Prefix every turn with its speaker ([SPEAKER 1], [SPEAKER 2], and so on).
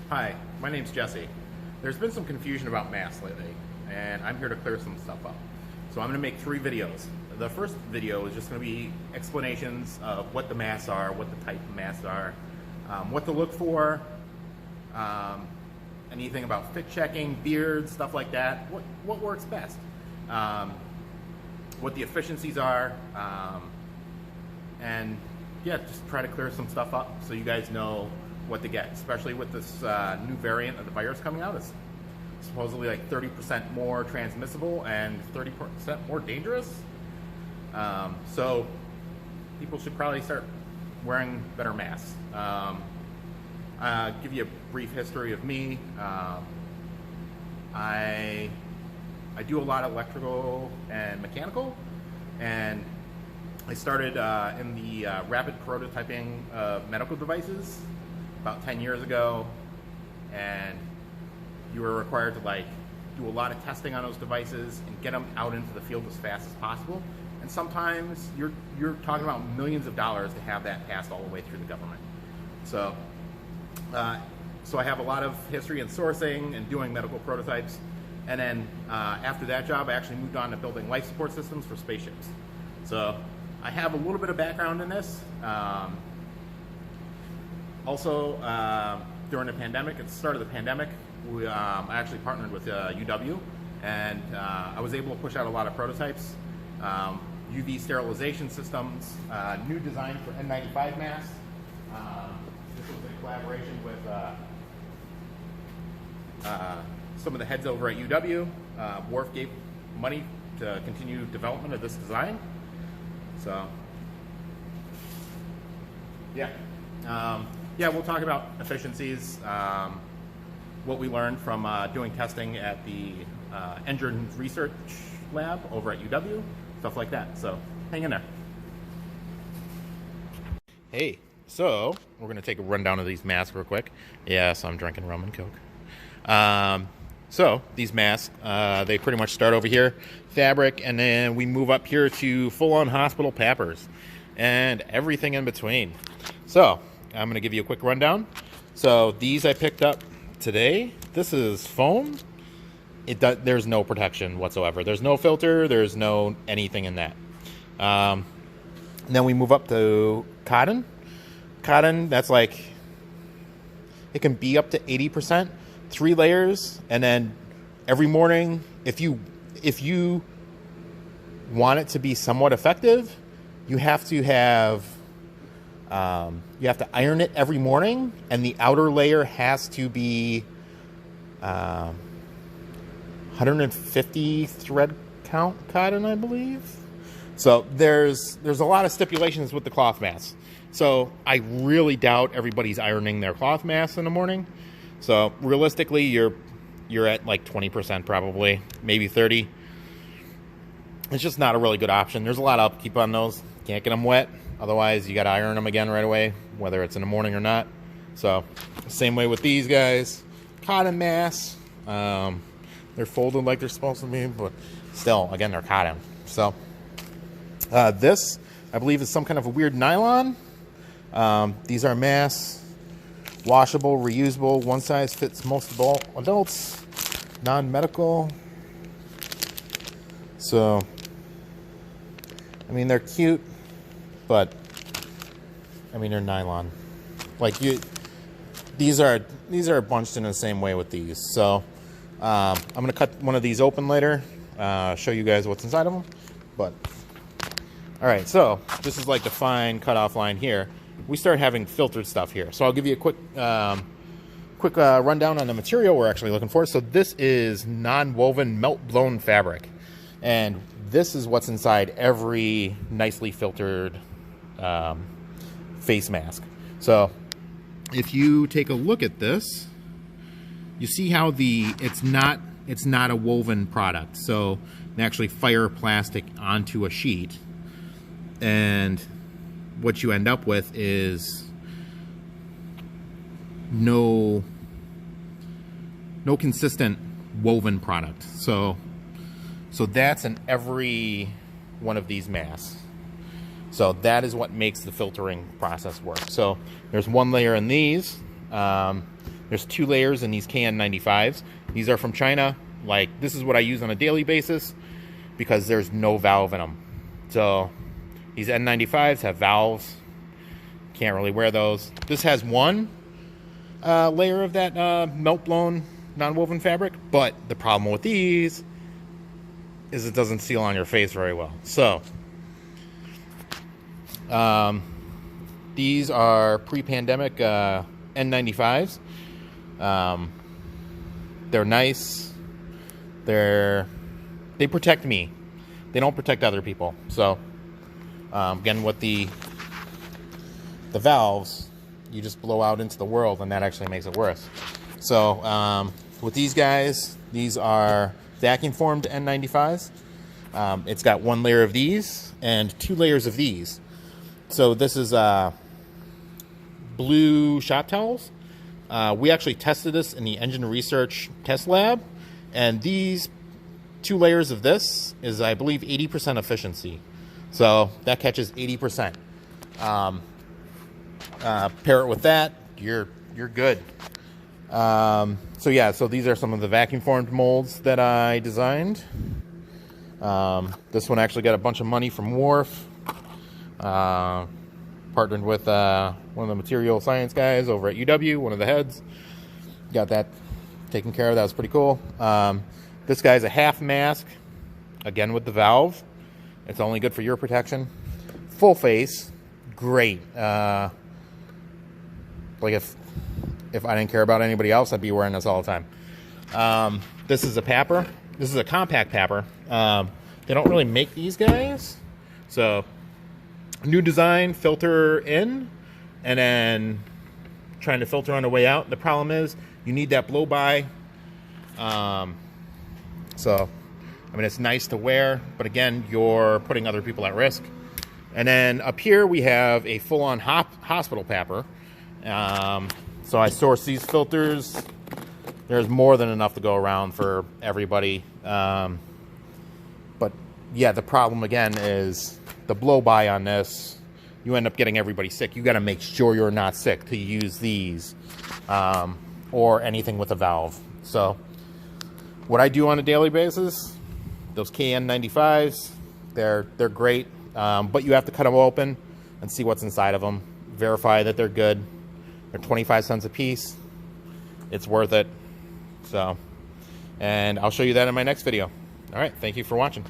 [SPEAKER 1] Hi, my name's Jesse. There's been some confusion about masks lately, and I'm here to clear some stuff up. So I'm going to make 3 videos. The first video is just going to be explanations of what the masks are, what the type of masks are, what to look for, anything about fit checking, beards, stuff like that, what works best, what the efficiencies are, and yeah, just try to clear some stuff up so you guys know what to get, especially with this new variant of the virus coming out. It's supposedly like 30% more transmissible and 30% more dangerous. So people should probably start wearing better masks. Give you a brief history of me. I do a lot of electrical and mechanical, and I started in the rapid prototyping of medical devices about 10 years ago, and you were required to do a lot of testing on those devices and get them out into the field as fast as possible. And sometimes you're talking about millions of dollars to have that passed all the way through the government. So I have a lot of history in sourcing and doing medical prototypes. And then after that job, I actually moved on to building life support systems for spaceships. So I have a little bit of background in this. Also, during the pandemic, at the start of the pandemic, I actually partnered with UW, and I was able to push out a lot of prototypes, UV sterilization systems, new design for N95 masks. This was in collaboration with some of the heads over at UW. Worf gave money to continue development of this design. So, yeah. We'll talk about efficiencies, what we learned from doing testing at the Engine Research Lab over at UW, stuff like that. So hang in there. Hey, so we're going to take a rundown of these masks real quick. Yes, I'm drinking rum and Coke. So these masks, they pretty much start over here, fabric, and then we move up here to full-on hospital PAPRs and everything in between. So I'm going to give you a quick rundown. So these I picked up today. This is foam. There's no protection whatsoever. There's no filter. There's no anything in that. And then we move up to cotton. Cotton, that's like, it can be up to 80%, 3 layers. And then every morning, if you want it to be somewhat effective, you have to iron it every morning, and the outer layer has to be 150 thread count cotton, I believe. So there's a lot of stipulations with the cloth masks. So I really doubt everybody's ironing their cloth masks in the morning. So realistically, you're at like 20% probably, maybe 30. It's just not a really good option. There's a lot of upkeep on those. Can't get them wet. Otherwise, you got to iron them again right away, whether it's in the morning or not. So, same way with these guys. Cotton masks. They're folded like they're supposed to be, but still, again, they're cotton. So, this, I believe, is some kind of a weird nylon. These are masks. Washable, reusable. One size fits most adults. Non-medical. So, I mean, they're cute. But I mean, they're nylon. These are bunched in the same way with these. So I'm gonna cut one of these open later, show you guys what's inside of them. But all right, so this is like the fine cutoff line here. We start having filtered stuff here. So I'll give you a quick rundown on the material we're actually looking for. So this is non-woven melt blown fabric, and this is what's inside every nicely filtered face mask. So if you take a look at this, you see how it's not a woven product. So they actually fire plastic onto a sheet, and what you end up with is no consistent woven product. So that's in every one of these masks. So that is what makes the filtering process work. So there's one layer in these. There's 2 layers in these KN95s. These are from China. Like, this is what I use on a daily basis because there's no valve in them. So these N95s have valves. Can't really wear those. This has 1 layer of that melt-blown non-woven fabric, but the problem with these is it doesn't seal on your face very well. So these are pre-pandemic N95s. They're nice. They protect me. They don't protect other people. So again, with the valves, you just blow out into the world, and that actually makes it worse. So with these guys, these are vacuum formed N95s. It's got 1 layer of these and 2 layers of these. So this is blue shop towels. We actually tested this in the Engine Research test lab, and these 2 layers of this is, I believe, 80% efficiency. So that catches 80%. Pair it with that, you're good. So yeah, so these are some of the vacuum formed molds that I designed. This one actually got a bunch of money from Wharf. Partnered with one of the material science guys over at UW, one of the heads. Got that taken care of. That was pretty cool. This guy's a half mask, again with the valve. It's only good for your protection. Full face, great. Like if I didn't care about anybody else, I'd be wearing this all the time. This is a papper. This is a compact papper. They don't really make these guys, so new design, filter in, and then trying to filter on the way out. The problem is you need that blow by. So, I mean, it's nice to wear, but again, you're putting other people at risk. And then up here we have a full-on hospital papper. So I sourced these filters. There's more than enough to go around for everybody. But yeah, the problem again is the blow by on this. You end up getting everybody sick. You got to make sure you're not sick to use these or anything with a valve. So what I do on a daily basis, those KN95s, they're great, but you have to cut them open and see what's inside of them. Verify that they're good. They're 25 cents a piece. It's worth it. So, and I'll show you that in my next video. All right, thank you for watching.